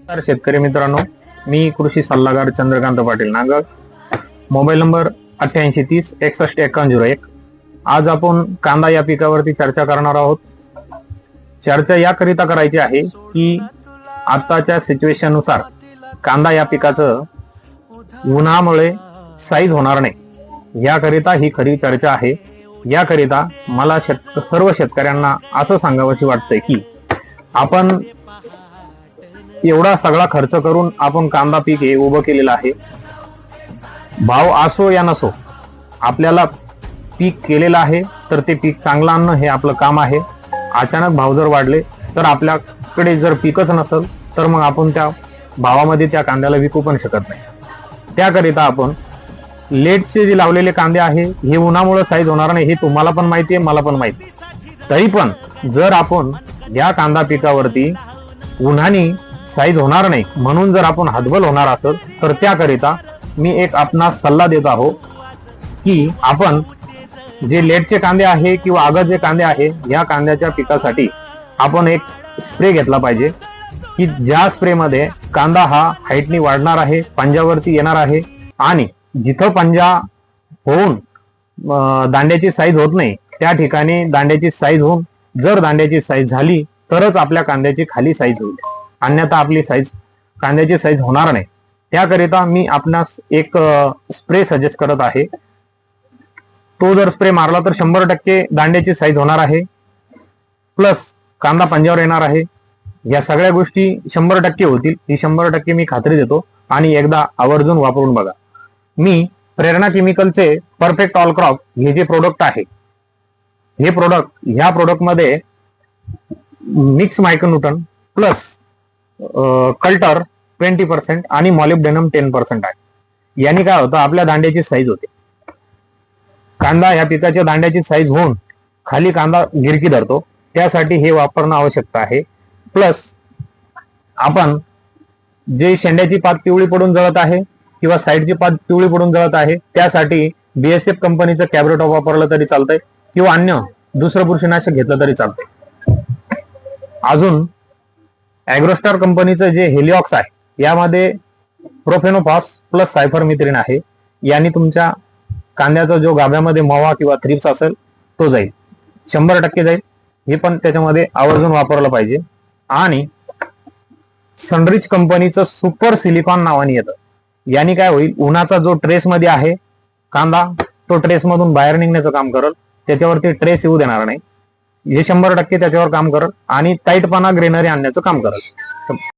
तर शेतकरी मित्रांनो, मी कृषी सल्लागार चंद्रकांत पाटील नागळ, मोबाईल नंबर 8830616101। आज आपण कांदा या पिकावरती चर्चा करणार आहोत। चर्चा याकरिता करायची आहे की आताच्या सिच्युएशन नुसार कांदा या पिकाचं उन्हामुळे साईज होणार नाही, याकरिता ही खरी चर्चा आहे। याकरिता मला सर्व शेतकऱ्यांना असं सांगावंशी वाटतंय की आपण एवढा सगळा खर्च करून आपण कांदा पीक हे उभं केलेलं आहे। भाव असो या नसो, आपल्याला पीक केलेलं आहे तर ते पीक चांगलं आणणं हे आपलं काम आहे। अचानक भाव जर वाढले तर आपल्याकडे जर पीकच नसेल तर मग आपण त्या भावामध्ये त्या कांद्याला विकू पण शकत नाही। त्याकरिता आपण लेटचे जे लावलेले कांदे आहे हे उन्हामुळे साईज होणार नाही, हे तुम्हाला पण माहिती आहे, मला पण माहिती आहे। तरी पण जर आपण या कांदा पिकावरती उन्हाने साईज होणार नाही म्हणून जर आपण हतबल होणार असेल तर त्याकरिता मी एक आपणास सल्ला देत आहो की आपण जे लेटचे कांदे आहे किंवा आगत जे कांदे आहे या कांद्याच्या पिकासाठी आपण एक स्प्रे घेतला पाहिजे की ज्या स्प्रे मध्ये कांदा हा हाईटनी वाढणार आहे, पंजावरती येणार आहे आणि जिथं पंजा होऊन दांड्याची साईज होत नाही त्या ठिकाणी दांड्याची साईज होऊन जर दांड्याची साईज झाली तरच आपल्या कांद्याची खाली साईज होईल, अन्यथा आपली साईज कांद्याची साईज होणार नाही। त्याकरिता मी आपणास एक स्प्रे सजेस्ट करत आहे। तो जर स्प्रे मारला तर 100% दांड्याची साईज होणार आहे, प्लस कांदा पंजावर येणार आहे। या सगळ्या गोष्टी 100% होतील, ही 100% मी खात्री देतो आणि एकदा आवर्जून वापरून बघा। मी प्रेरणा केमिकलचे परफेक्ट ऑल क्रॉप हे जे प्रोडक्ट आहे, हे ह्या प्रोडक्ट मध्ये मिक्स मायक्रोन्यूटन प्लस कल्टर 20% आणि मॉलिब्डेनम 10% आहे। याने काय होतं, आपल्या दांड्याची साईज होते। कांदा या पिकाच्या दांड्याची साईज होऊन खाली कांदा गिरकी धरतो, त्यासाठी हे वापरणं आवश्यक आहे। प्लस आपण जे शेंड्याची पात पिवळी पडून जळत आहे किंवा साईडची पात पिवळी पडून जळत आहे त्यासाठी BSF कंपनीचं कॅब्रेटॉप वापरलं तरी चालतंय किंवा अन्य दुसरं बुरशीनाशक घेतलं तरी चालतंय। अजून ॲग्रोस्टार कंपनीचं जे हेलिऑक्स आहे यामध्ये प्रोफेनोफॉस प्लस सायफरमिथ्रिन आहे। याने तुमच्या कांद्याचा जो गाभ्यामध्ये मवा किंवा थ्रिप्स असेल तो जाईल, 100% जाईल। हे पण त्याच्यामध्ये आवर्जून वापरलं पाहिजे। आणि सनरिच कंपनीचं सुपर सिलिकॉन नावाने येतं। याने काय होईल, उन्हाचा जो ट्रेस मध्ये आहे कांदा तो ट्रेस मधून बाहेर निघण्याचं काम करल, त्याच्यावरती ट्रेस येऊ देणार नाही। हे 100% त्याच्यावर काम करल आणि टाईटपणा ग्रेनरी आणण्याचं काम करल।